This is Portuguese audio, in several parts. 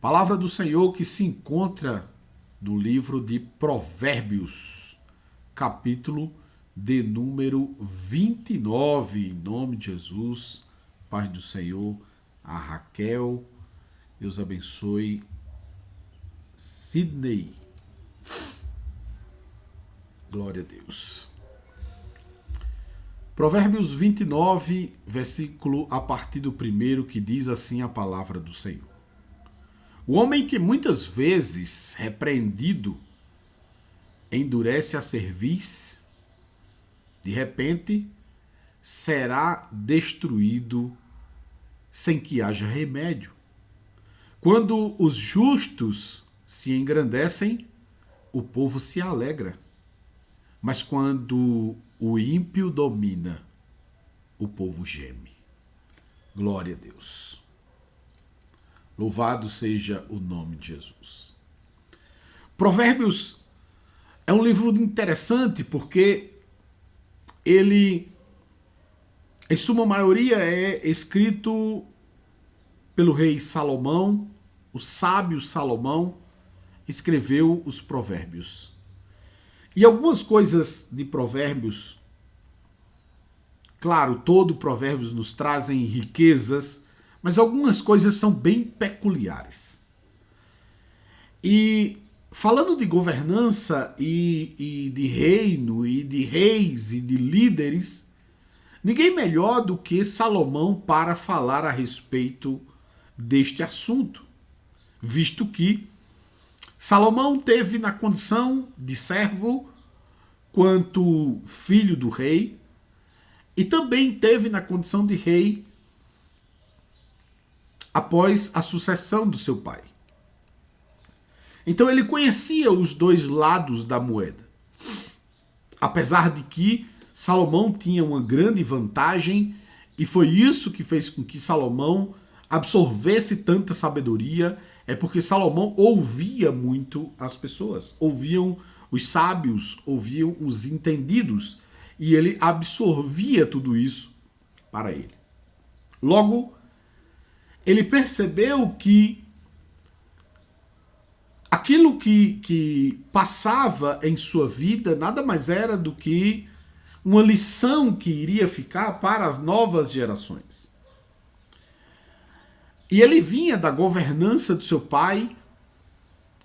Palavra do Senhor que se encontra no livro de Provérbios, capítulo de número 29, em nome de Jesus, paz do Senhor, a Raquel, Deus abençoe, Sidney, glória a Deus. Provérbios 29, versículo a partir do 1, que diz assim a palavra do Senhor. O homem que muitas vezes, repreendido, endurece a cerviz, de repente, será destruído sem que haja remédio. Quando os justos se engrandecem, o povo se alegra. Mas quando o ímpio domina, o povo geme. Glória a Deus. Louvado seja o nome de Jesus. Provérbios é um livro interessante porque ele, em sua maioria, é escrito pelo rei Salomão. O sábio Salomão escreveu os Provérbios. E algumas coisas de Provérbios, claro, todo Provérbios nos trazem riquezas, mas algumas coisas são bem peculiares. E falando de governança e de reino, e de reis e de líderes, ninguém melhor do que Salomão para falar a respeito deste assunto, visto que Salomão teve na condição de servo quanto filho do rei, e também teve na condição de rei após a sucessão do seu pai. Então ele conhecia os dois lados da moeda. Apesar de que Salomão tinha uma grande vantagem, e foi isso que fez com que Salomão absorvesse tanta sabedoria, é porque Salomão ouvia muito as pessoas, ouviam os sábios, ouviam os entendidos, e ele absorvia tudo isso para ele. Logo, ele percebeu que aquilo que passava em sua vida nada mais era do que uma lição que iria ficar para as novas gerações. E ele vinha da governança do seu pai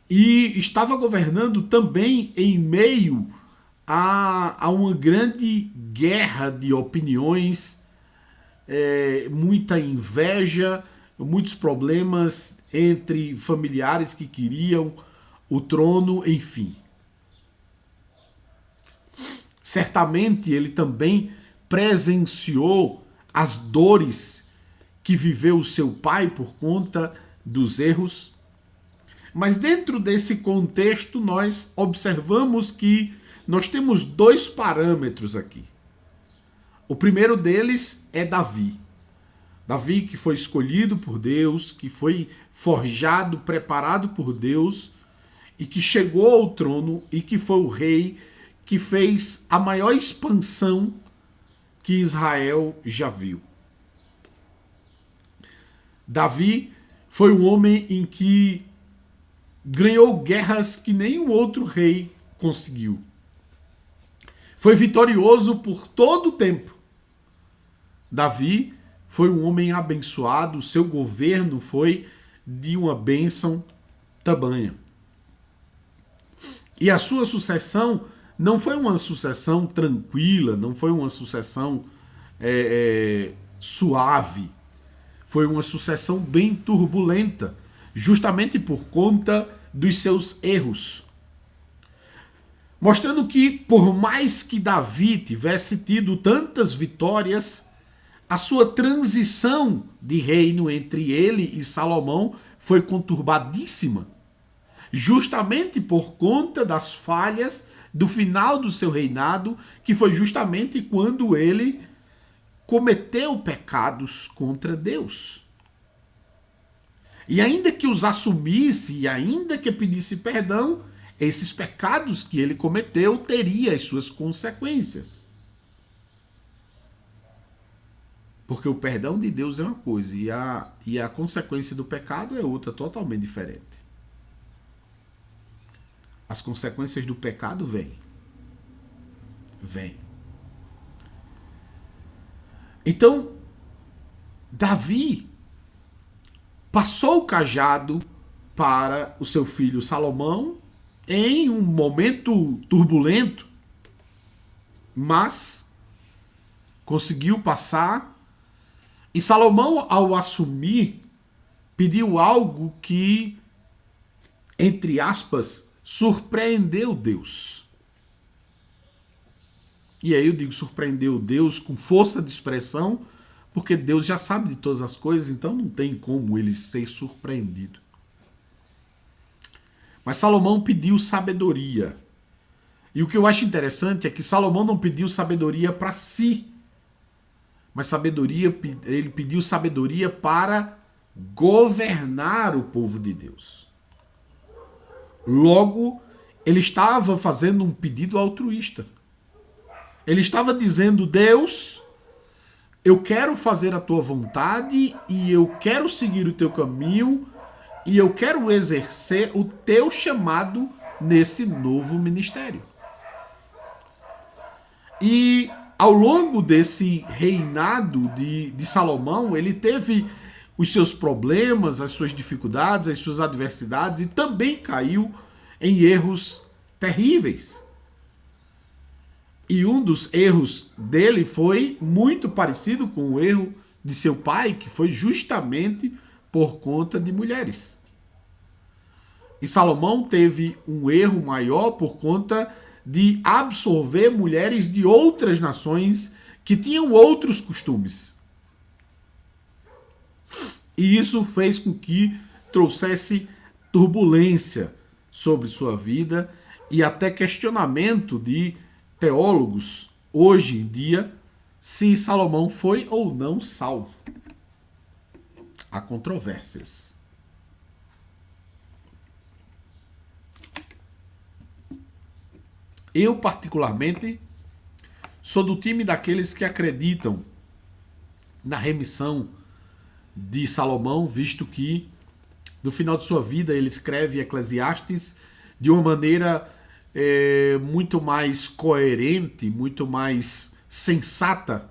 e estava governando também em meio a uma grande guerra de opiniões, muita inveja, muitos problemas entre familiares que queriam o trono, enfim. Certamente ele também presenciou as dores que viveu o seu pai por conta dos erros. Mas dentro desse contexto nós observamos que nós temos dois parâmetros aqui. O primeiro deles é Davi. Davi que foi escolhido por Deus, que foi forjado, preparado por Deus e que chegou ao trono e que foi o rei que fez a maior expansão que Israel já viu. Davi foi um homem em que ganhou guerras que nenhum outro rei conseguiu. Foi vitorioso por todo o tempo. Davi foi um homem abençoado, seu governo foi de uma bênção tamanha. E a sua sucessão não foi uma sucessão tranquila, não foi uma sucessão suave. Foi uma sucessão bem turbulenta, justamente por conta dos seus erros. Mostrando que, por mais que Davi tivesse tido tantas vitórias, a sua transição de reino entre ele e Salomão foi conturbadíssima, justamente por conta das falhas do final do seu reinado, que foi justamente quando ele cometeu pecados contra Deus. E ainda que os assumisse, e ainda que pedisse perdão, esses pecados que ele cometeu teriam as suas consequências. Porque o perdão de Deus é uma coisa e a consequência do pecado é outra, totalmente diferente. As consequências do pecado vêm. Vêm. Então, Davi passou o cajado para o seu filho Salomão em um momento turbulento, mas conseguiu passar. E Salomão, ao assumir, pediu algo que, entre aspas, surpreendeu Deus. E aí eu digo surpreendeu Deus com força de expressão, porque Deus já sabe de todas as coisas, então não tem como ele ser surpreendido. Mas Salomão pediu sabedoria. E o que eu acho interessante é que Salomão não pediu sabedoria para si, mas sabedoria, ele pediu sabedoria para governar o povo de Deus. Logo, ele estava fazendo um pedido altruísta. Ele estava dizendo: Deus, eu quero fazer a tua vontade e eu quero seguir o teu caminho e eu quero exercer o teu chamado nesse novo ministério. E ao longo desse reinado de Salomão, ele teve os seus problemas, as suas dificuldades, as suas adversidades e também caiu em erros terríveis. E um dos erros dele foi muito parecido com o erro de seu pai, que foi justamente por conta de mulheres. E Salomão teve um erro maior por conta de absorver mulheres de outras nações que tinham outros costumes. E isso fez com que trouxesse turbulência sobre sua vida e até questionamento de teólogos hoje em dia se Salomão foi ou não salvo. Há controvérsias. Eu, particularmente, sou do time daqueles que acreditam na remissão de Salomão, visto que no final de sua vida ele escreve Eclesiastes de uma maneira muito mais coerente, muito mais sensata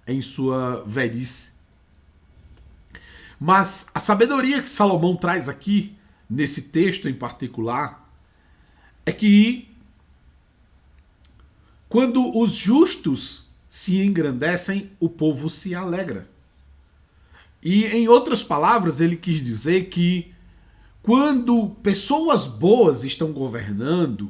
em sua velhice. Mas a sabedoria que Salomão traz aqui, nesse texto em particular, é que quando os justos se engrandecem, o povo se alegra. E, em outras palavras, ele quis dizer que quando pessoas boas estão governando,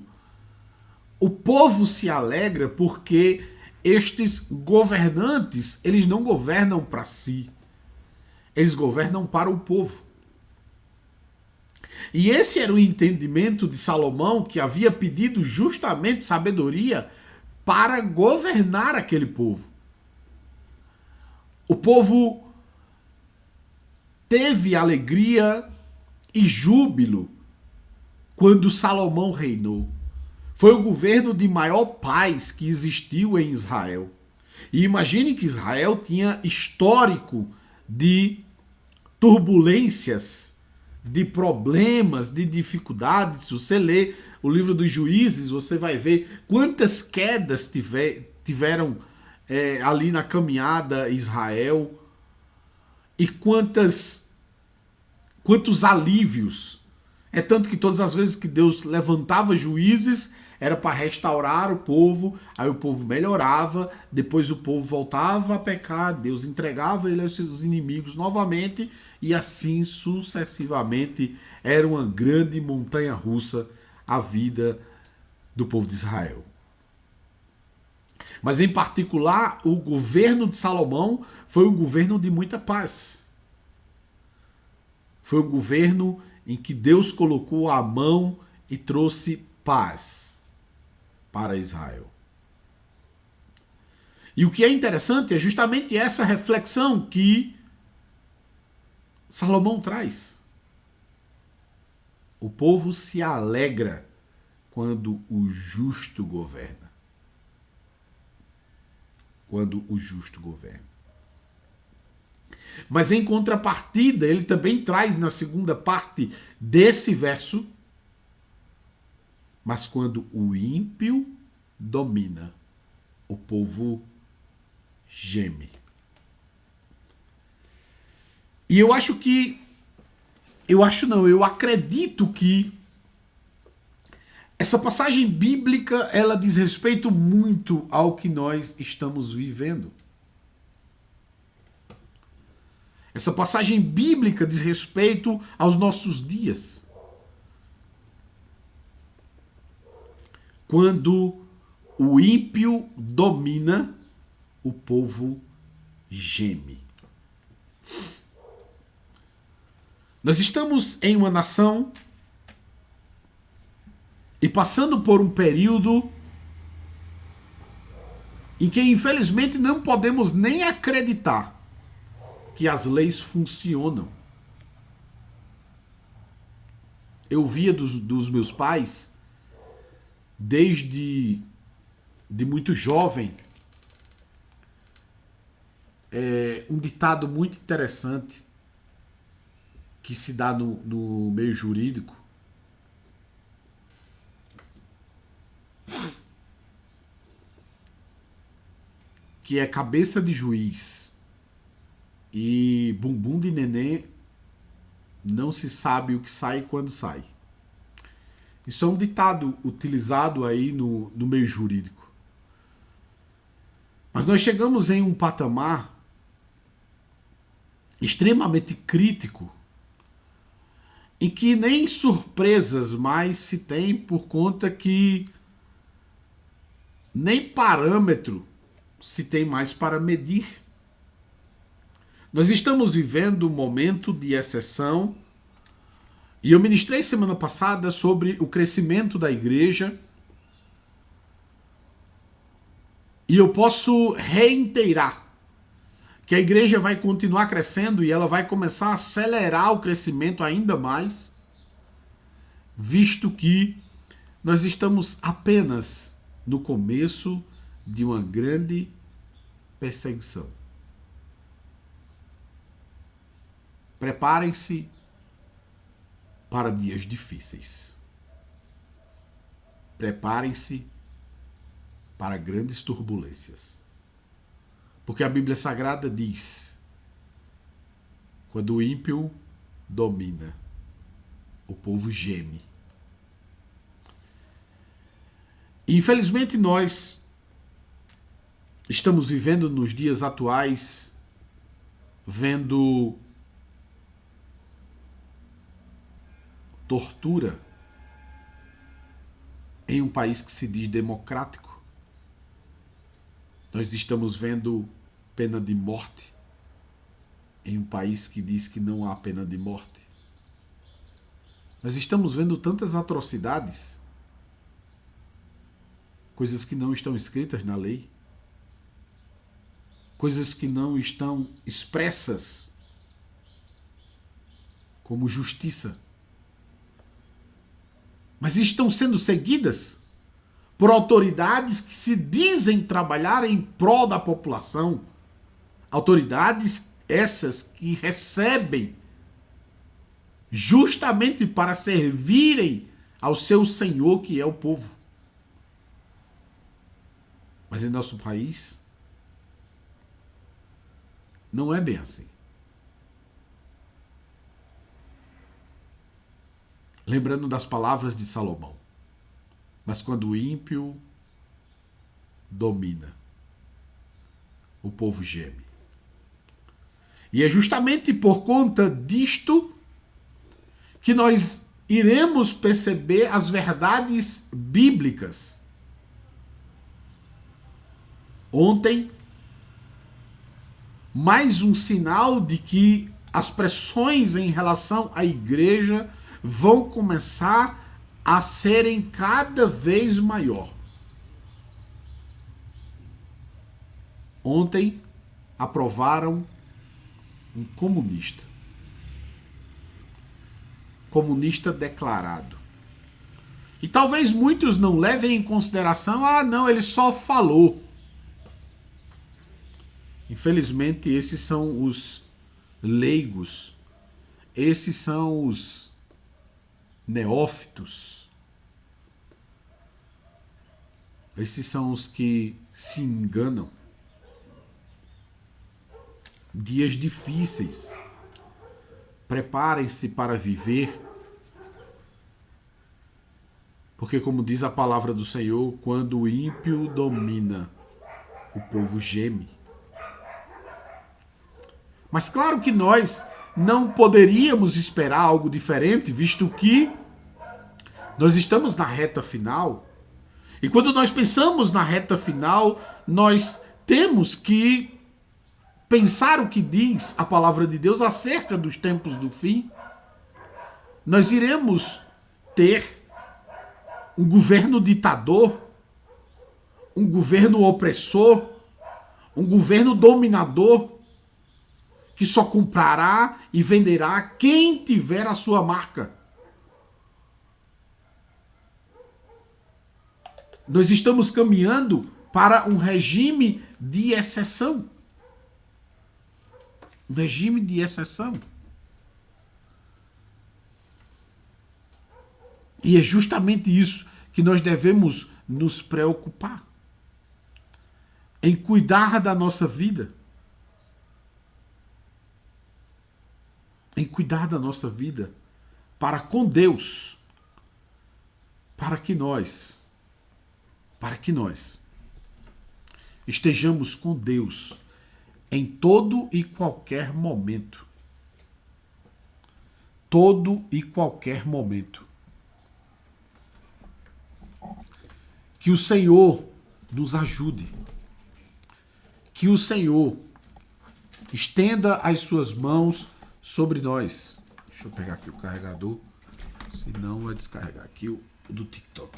o povo se alegra porque estes governantes, eles não governam para si, eles governam para o povo. E esse era o entendimento de Salomão, que havia pedido justamente sabedoria para governar aquele povo. O povo teve alegria e júbilo quando Salomão reinou. Foi o governo de maior paz que existiu em Israel. E imagine que Israel tinha histórico de turbulências, de problemas, de dificuldades. Se você lê o livro dos Juízes, você vai ver quantas quedas tiveram ali na caminhada Israel e quantos alívios. É tanto que todas as vezes que Deus levantava juízes, era para restaurar o povo, aí o povo melhorava, depois o povo voltava a pecar, Deus entregava ele aos seus inimigos novamente, e assim sucessivamente. Era uma grande montanha-russa a vida do povo de Israel. Mas em particular, o governo de Salomão foi um governo de muita paz. Foi um governo em que Deus colocou a mão e trouxe paz para Israel. E o que é interessante é justamente essa reflexão que Salomão traz. O povo se alegra quando o justo governa. Quando o justo governa. Mas em contrapartida, ele também traz na segunda parte desse verso: mas quando o ímpio domina, o povo geme. E eu acredito que essa passagem bíblica, ela diz respeito muito ao que nós estamos vivendo. Essa passagem bíblica diz respeito aos nossos dias. Quando o ímpio domina, o povo geme. Nós estamos em uma nação e passando por um período em que, infelizmente, não podemos nem acreditar que as leis funcionam. Eu via dos meus pais, desde muito jovem, um ditado muito interessante que se dá no meio jurídico, que é cabeça de juiz e bumbum de nenê, não se sabe o que sai quando sai. Isso é um ditado utilizado aí no meio jurídico. Mas nós chegamos em um patamar extremamente crítico em que nem surpresas mais se tem, por conta que nem parâmetro se tem mais para medir. Nós estamos vivendo um momento de exceção, e eu ministrei semana passada sobre o crescimento da igreja, e eu posso reiterar que a igreja vai continuar crescendo e ela vai começar a acelerar o crescimento ainda mais, visto que nós estamos apenas no começo de uma grande perseguição. Preparem-se para dias difíceis. Preparem-se para grandes turbulências. Porque a Bíblia Sagrada diz: quando o ímpio domina, o povo geme. E, infelizmente, nós estamos vivendo nos dias atuais, vendo tortura em um país que se diz democrático. Nós estamos vendo pena de morte em um país que diz que não há pena de morte. Nós estamos vendo tantas atrocidades, coisas que não estão escritas na lei, coisas que não estão expressas como justiça, mas estão sendo seguidas por autoridades que se dizem trabalhar em prol da população. Autoridades essas que recebem justamente para servirem ao seu senhor, que é o povo. Mas em nosso país não é bem assim. Lembrando das palavras de Salomão: mas quando o ímpio domina, o povo geme. E é justamente por conta disto que nós iremos perceber as verdades bíblicas. Ontem, mais um sinal de que as pressões em relação à igreja vão começar a serem cada vez maior. Ontem aprovaram um comunista declarado. E talvez muitos não levem em consideração: não, ele só falou. Infelizmente, esses são os leigos, esses são os neófitos, esses são os que se enganam. Dias difíceis. Preparem-se para viver, porque, como diz a palavra do Senhor, quando o ímpio domina, o povo geme. Mas claro que nós não poderíamos esperar algo diferente, visto que nós estamos na reta final. E quando nós pensamos na reta final, nós temos que pensar o que diz a palavra de Deus acerca dos tempos do fim. Nós iremos ter um governo ditador, um governo opressor, um governo dominador, que só comprará e venderá quem tiver a sua marca. Nós estamos caminhando para um regime de exceção. Um regime de exceção. E é justamente isso que nós devemos nos preocupar. Em cuidar da nossa vida. Em cuidar da nossa vida para com Deus. Para que nós estejamos com Deus em todo e qualquer momento. Todo e qualquer momento. Que o Senhor nos ajude. Que o Senhor estenda as suas mãos sobre nós. Deixa eu pegar aqui o carregador, senão vai descarregar aqui o do TikTok.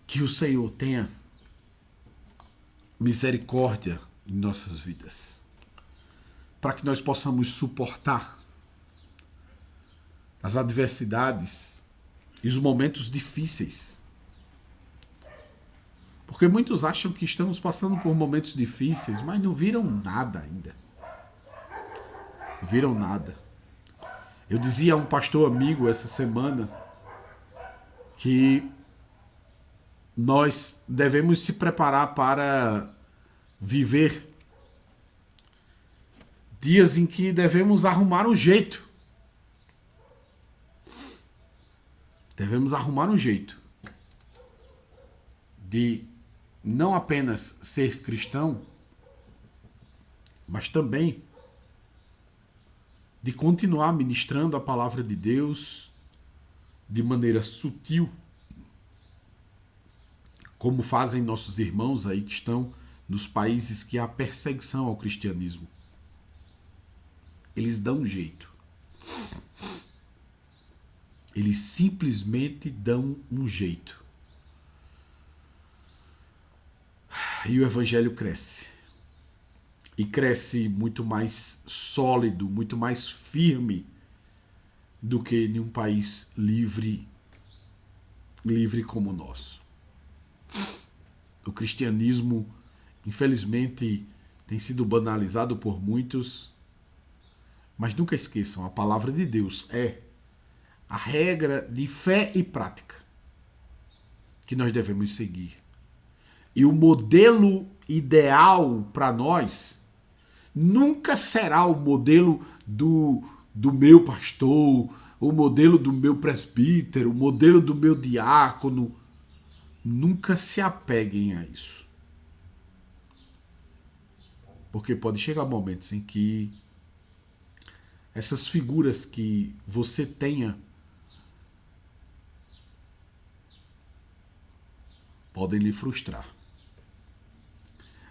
Que o Senhor tenha misericórdia em nossas vidas, para que nós possamos suportar as adversidades e os momentos difíceis. Porque muitos acham que estamos passando por momentos difíceis, mas não viram nada ainda. Não viram nada. Eu dizia a um pastor amigo essa semana que nós devemos se preparar para viver dias em que devemos arrumar um jeito. Devemos arrumar um jeito de não apenas ser cristão, mas também de continuar ministrando a palavra de Deus de maneira sutil, como fazem nossos irmãos aí que estão nos países que há perseguição ao cristianismo. Eles dão um jeito. Eles simplesmente dão um jeito. E o evangelho cresce. E cresce muito mais sólido, muito mais firme do que em um país livre como o nosso. O cristianismo, infelizmente, tem sido banalizado por muitos, mas nunca esqueçam, a palavra de Deus é a regra de fé e prática que nós devemos seguir. E o modelo ideal para nós nunca será o modelo do meu pastor, o modelo do meu presbítero, o modelo do meu diácono. Nunca se apeguem a isso. Porque pode chegar momentos em que essas figuras que você tenha podem lhe frustrar.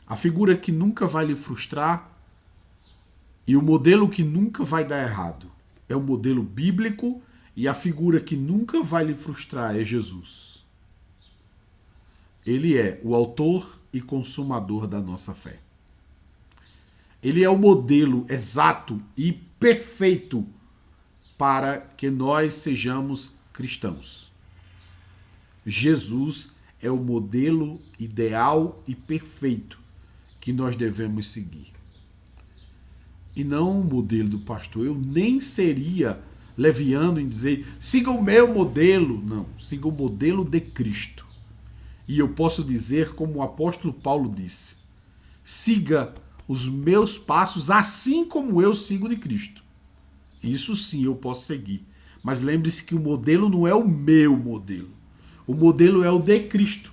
A figura que nunca vai lhe frustrar e o modelo que nunca vai dar errado é o modelo bíblico, e a figura que nunca vai lhe frustrar é Jesus. Ele é o autor e consumador da nossa fé. Ele é o modelo exato e perfeito para que nós sejamos cristãos. Jesus é o modelo ideal e perfeito que nós devemos seguir. E não o modelo do pastor. Eu nem seria leviano em dizer, siga o meu modelo. Não, siga o modelo de Cristo. E eu posso dizer, como o apóstolo Paulo disse, siga os meus passos assim como eu sigo de Cristo. Isso sim eu posso seguir. Mas lembre-se que o modelo não é o meu modelo. O modelo é o de Cristo.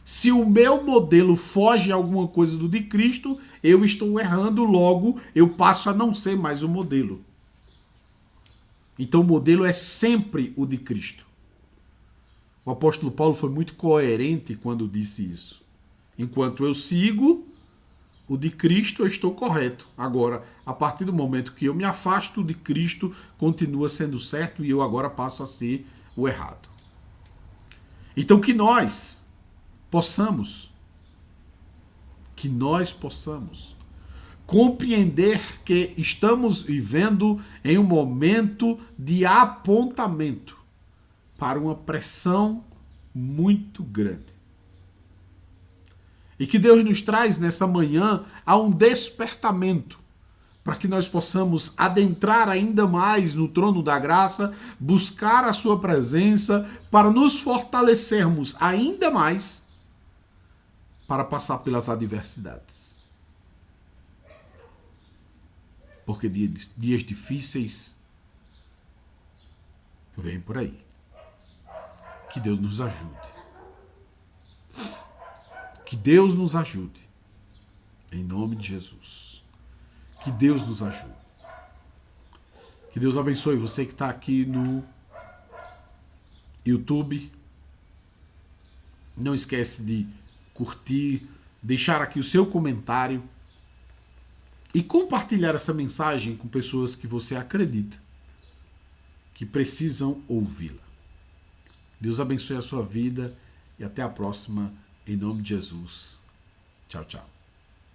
Se o meu modelo foge alguma coisa do de Cristo, eu estou errando, logo eu passo a não ser mais o modelo. Então o modelo é sempre o de Cristo. O apóstolo Paulo foi muito coerente quando disse isso. Enquanto eu sigo o de Cristo, eu estou correto. Agora, a partir do momento que eu me afasto de Cristo, continua sendo certo e eu agora passo a ser o errado. Então que nós possamos compreender que estamos vivendo em um momento de apontamento para uma pressão muito grande. E que Deus nos traz nessa manhã a um despertamento para que nós possamos adentrar ainda mais no trono da graça, buscar a sua presença, para nos fortalecermos ainda mais para passar pelas adversidades. Porque dias difíceis vêm por aí. Que Deus nos ajude. Que Deus nos ajude. Em nome de Jesus. Que Deus nos ajude. Que Deus abençoe você que está aqui no YouTube. Não esquece de curtir, deixar aqui o seu comentário e compartilhar essa mensagem com pessoas que você acredita que precisam ouvi-la. Deus abençoe a sua vida e até a próxima, em nome de Jesus. Tchau, tchau.